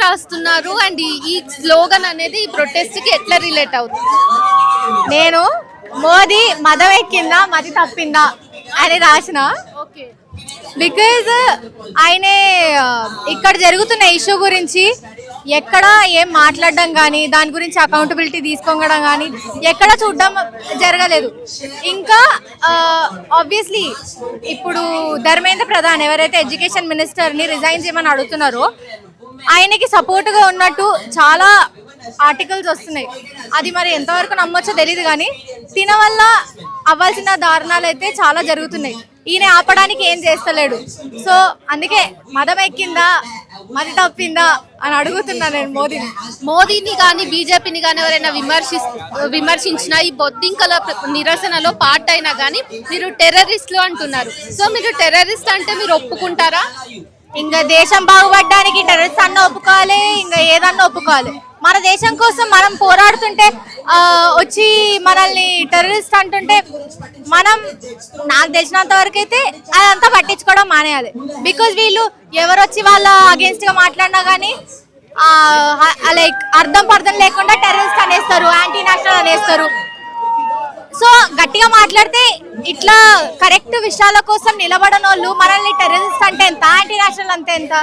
రాస్తున్నారు అండ్ ఈ స్లోగన్ అనేది ఈ ప్రొటెస్ట్ కి ఎట్లా రిలేట్ అవుతుంది? నేను మోదీ మదం ఎక్కిందా మది తప్పిందా అని రాసిన. బికాజ్ ఆయన ఇక్కడ జరుగుతున్న ఇష్యూ గురించి ఎక్కడ ఏం మాట్లాడడం కానీ దాని గురించి అకౌంటబిలిటీ తీసుకోవడం కానీ ఎక్కడ చూడడం జరగలేదు. ఇంకా ఆబ్వియస్లీ ఇప్పుడు ధర్మేంద్ర ప్రధాన్ ఎవరైతే ఎడ్యుకేషన్ మినిస్టర్ని రిజైన్ చేయమని అడుగుతున్నారో ఆయనకి సపోర్ట్గా ఉన్నట్టు చాలా ఆర్టికల్స్ వస్తున్నాయి. అది మరి ఎంతవరకు నమ్మొచ్చో తెలియదు కానీ తిన వల్ల అవ్వాల్సిన దారుణాలు అయితే చాలా జరుగుతున్నాయి. ఈయన ఆపడానికి ఏం చేస్తలేడు. సో అందుకే మదం ఎక్కిందా మది తప్పిందా అని అడుగుతున్నా నేను మోదీని కానీ బీజేపీని కానీ ఎవరైనా విమర్శించిన ఈ బొద్దింకల నిరసనలో పార్ట్ అయినా కానీ మీరు టెర్రరిస్టులు అంటున్నారు. సో మీరు టెర్రరిస్ట్ అంటే మీరు ఒప్పుకుంటారా? ఇంకా దేశం బాగుపడడానికి టెర్రరిస్ట్ అన్న ఒప్పుకోవాలి, ఇంకా ఏదన్నా ఒప్పుకోవాలి. మన దేశం కోసం మనం పోరాడుతుంటే వచ్చి మనల్ని టెర్రరిస్ట్ అంటుంటే మనం నాకు తెలిసినంత వరకు అయితే అదంతా పట్టించుకోవడం మానేయాలి. బికాజ్ వీళ్ళు ఎవరు వచ్చి వాళ్ళ అగేన్స్ట్ గా మాట్లాడినా కానీ లైక్ అర్థం పర్థం లేకుండా టెర్రరిస్ట్ అనేస్తారు, యాంటీ నేషనల్ అనేస్తారు. సో గట్టిగా మాట్లాడితే ఇట్లా కరెక్ట్ విషయాల కోసం నిలబడని వాళ్ళు మనల్ని టెర్రరిస్ట్ అంటే ఎంత, యాంటీ నేషనల్ అంటే ఎంత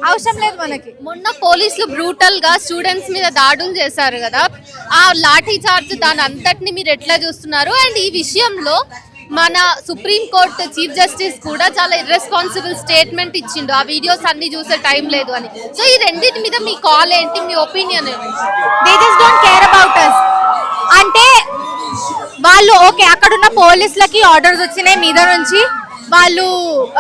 అవసరం లేదు మనకి. మొన్న పోలీసులు బ్రూటల్ గా స్టూడెంట్స్ మీద దాడులు చేశారు కదా, ఆ లాఠీ చార్జ్ దాని అంతటిని మీరు ఎట్లా చూస్తున్నారు? అండ్ ఈ విషయంలో మన సుప్రీం కోర్టు చీఫ్ జస్టిస్ కూడా చాలా ఇర్రెస్పాన్సిబుల్ స్టేట్మెంట్ ఇచ్చిండు, ఆ వీడియోస్ అన్ని చూసే టైం లేదు అని. సో ఈ రెండింటి మీద మీ కాల్ ఏంటి, మీ ఒపీనియన్ ఏంటి? They just don't care about us. అంటే వాళ్ళు ఓకే అక్కడున్న పోలీసులకి ఆర్డర్స్ వచ్చినాయి మీద నుంచి, వాళ్ళు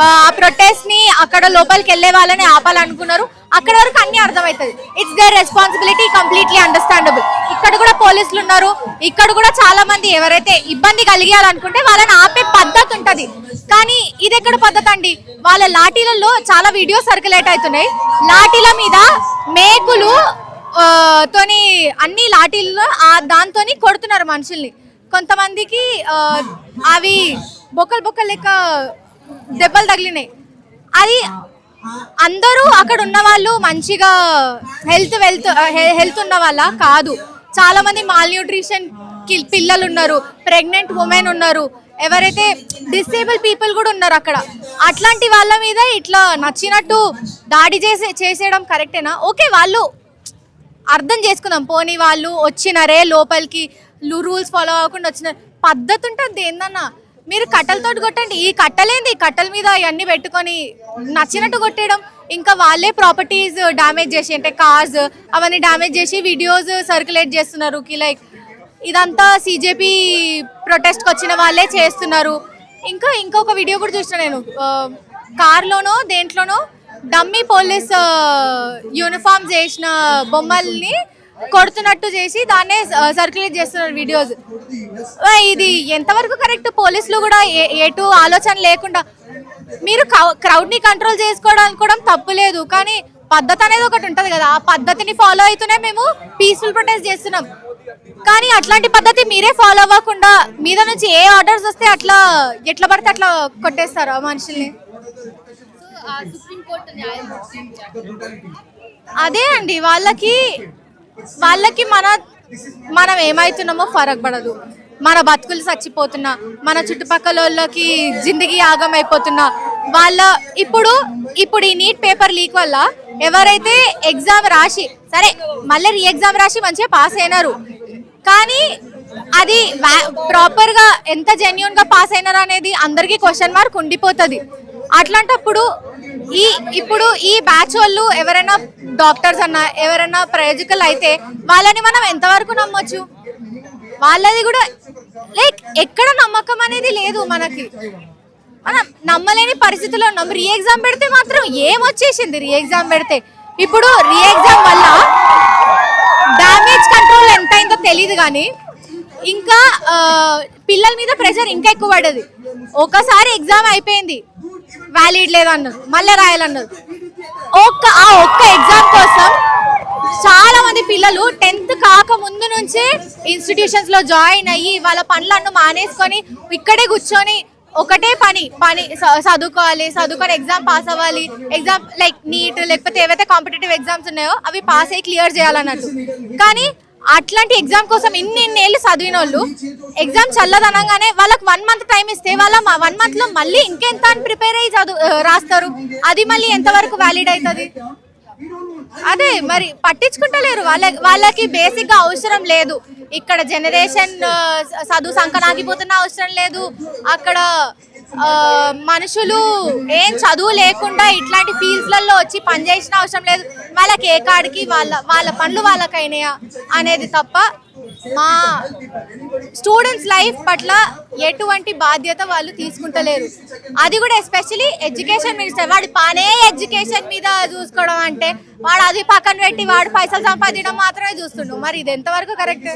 ఆ ప్రొటెస్ట్ ని అక్కడ లోపలికి వెళ్ళే వాళ్ళని ఆపాలనుకున్నారు. అక్కడ వరకు అన్ని అర్థమవుతుంది. It's there responsibility, completely understandable. ఇక్కడ కూడా పోలీసులు ఉన్నారు, ఇక్కడ కూడా చాలా మంది ఎవరైతే ఇబ్బంది కలిగేయాలనుకుంటే వాళ్ళని ఆపే పద్ధతి ఉంటది. కానీ ఇది ఎక్కడ పద్ధతి అండి? వాళ్ళ లాఠీలలో చాలా వీడియోస్ సర్క్యులేట్ అవుతున్నాయి. లాఠీల మీద మేకులు తోని అన్ని లాఠీల్లో దాంతోని కొడుతున్నారు మనుషుల్ని. కొంతమందికి అవి బొక్కలు లెక్క దెబ్బలు తగిలినాయి. అది అందరూ అక్కడ ఉన్న వాళ్ళు మంచిగా హెల్త్ ఉన్న వాళ్ళ కాదు. చాలా మంది మాల్ న్యూట్రిషన్ పిల్లలు ఉన్నారు, ప్రెగ్నెంట్ ఉమెన్ ఉన్నారు, ఎవరైతే డిసేబుల్ పీపుల్ కూడా ఉన్నారు అక్కడ. అట్లాంటి వాళ్ళ మీద ఇట్లా నచ్చినట్టు దాడి చేసేయడం కరెక్టేనా? ఓకే వాళ్ళు అర్థం చేసుకుందాం, పోనీ వాళ్ళు వచ్చినారే లోపలికి రూల్స్ ఫాలో అవ్వకుండా వచ్చిన పద్ధతి ఉంటుంది ఏందన్నా. మీరు కట్టెలతో కొట్టండి, ఈ కట్టలేంది కట్టెల మీద అవన్నీ పెట్టుకొని నచ్చినట్టు కొట్టేయడం. ఇంకా వాళ్ళే ప్రాపర్టీస్ డ్యామేజ్ చేసి అంటే కార్స్ అవన్నీ డ్యామేజ్ చేసి వీడియోస్ సర్క్యులేట్ చేస్తున్నారు. లైక్ ఇదంతా సిజేపీ ప్రొటెస్ట్కి వచ్చిన వాళ్ళే చేస్తున్నారు. ఇంకొక వీడియో కూడా చూసిన నేను, కార్లోనో దేంట్లోనో డమ్మీ పోలీస్ యూనిఫామ్ చేసిన బొమ్మల్ని కొడుతున్నట్టు చేసి దాన్నే సర్క్యులేట్ చేస్తున్నారు వీడియోస్. ఇది ఎంతవరకు కరెక్ట్? పోలీసులు కూడా ఎటు ఆలోచన లేకుండా మీరు క్రౌడ్ ని కంట్రోల్ చేసుకోవడానికి కూడా తప్పు లేదు, కానీ పద్ధతి అనేది ఒకటి ఉంటది కదా, ఆ పద్ధతిని ఫాలో అవుతూనే మేము పీస్ఫుల్ ప్రొటెస్ట్ చేస్తున్నాం. కానీ అట్లాంటి పద్ధతి మీరే ఫాలో అవ్వకుండా మీద నుంచి ఏ ఆర్డర్స్ వస్తే అట్లా ఎట్లా పడితే అట్లా కొట్టేస్తారు ఆ మనుషుల్ని. అదే అండి, వాళ్ళకి మనం ఏమైతున్నామో ఫరక్ పడదు. మన బతుకులు చచ్చిపోతున్నా, మన చుట్టుపక్కల వాళ్ళకి జిందగీ ఆగం అయిపోతున్నా. ఇప్పుడు ఈ నీట్ పేపర్ లీక్ వల్ల ఎవరైతే ఎగ్జామ్ రాసి సరే మళ్ళీ రీ ఎగ్జామ్ రాసి మంచిగా పాస్ అయినారు, కానీ అది ప్రాపర్ గా ఎంత జెన్యూన్ గా పాస్ అయినారు అనేది అందరికీ క్వశ్చన్ మార్క్ ఉండిపోతుంది. అట్లాంటప్పుడు ఇప్పుడు ఈ బ్యాచ్ వాళ్ళు ఎవరైనా డాక్టర్స్ అన్నా ఎవరైనా ప్రయోజకులు అయితే వాళ్ళని మనం ఎంతవరకు నమ్మొచ్చు? వాళ్ళది కూడా లైక్ ఎక్కడ నమ్మకం అనేది లేదు మనకి. మనం నమ్మలేని పరిస్థితిలో ఉన్నాం. రీ ఎగ్జామ్ పెడితే మాత్రం ఏమొచ్చేసింది? రీ ఎగ్జామ్ పెడితే ఇప్పుడు రీ ఎగ్జామ్ వల్ల డ్యామేజ్ కంట్రోల్ ఎంత అయిందో తెలియదు, కానీ ఇంకా పిల్లల మీద ప్రెషర్ ఇంకా ఎక్కువ పడేది. ఒకసారి ఎగ్జామ్ అయిపోయింది, వ్యాలిడ్ లేదన్నారు, మళ్ళీ రాయాలన్నారు. ఆ ఒక్క ఎగ్జామ్ కోసం చాలా మంది పిల్లలు 10th కాక ముందు నుంచే ఇన్స్టిట్యూషన్స్ లో జాయిన్ అయ్యి వాళ్ళ పనులను మానేసుకొని ఇక్కడే కూర్చొని ఒకటే పని చదువుకొని ఎగ్జామ్ పాస్ అవ్వాలి, ఎగ్జామ్ లైక్ నీట్ లేకపోతే ఏవైతే కాంపిటేటివ్ ఎగ్జామ్స్ ఉన్నాయో అవి పాస్ అయ్యి క్లియర్ చేయాలన్నట్టు. కానీ అట్లాంటి ఎగ్జామ్ కోసం ఇన్నేళ్ళు చదివిన వాళ్ళు ఎగ్జామ్ చల్లదనంగానే వాళ్ళకి 1 month టైం ఇస్తే వాళ్ళ 1 month లో మళ్ళీ ఇంకెంత అని ప్రిపేర్ అయ్యి రాస్తారు. అది మళ్ళీ ఎంతవరకు వ్యాలిడ్ అవుతుంది? అదే మరి పట్టించుకుంటలేరు. వాళ్ళకి బేసిక్ గా అవసరం లేదు. ఇక్కడ జనరేషన్ చదువు సంకనాగిపోతున్న అవసరం లేదు. అక్కడ మనుషులు ఏం చదువు లేకుండా ఇట్లాంటి ఫీల్డ్స్లలో వచ్చి పని చేసిన అవసరం లేదు. వాళ్ళకి ఏ కాడికి వాళ్ళ పనులు వాళ్ళకైనాయా అనేది తప్ప మా స్టూడెంట్స్ లైఫ్ పట్ల ఎటువంటి బాధ్యత వాళ్ళు తీసుకుంటలేరు. అది కూడా ఎస్పెషలీ ఎడ్యుకేషన్ మినిస్టర్ వాడి పనే ఎడ్యుకేషన్ మీద చూసుకోవడం అంటే వాడు అది పక్కన పెట్టి వాడు పైసలు సంపాదించడం మాత్రమే చూస్తుండు. మరి ఇది ఎంతవరకు కరెక్ట్?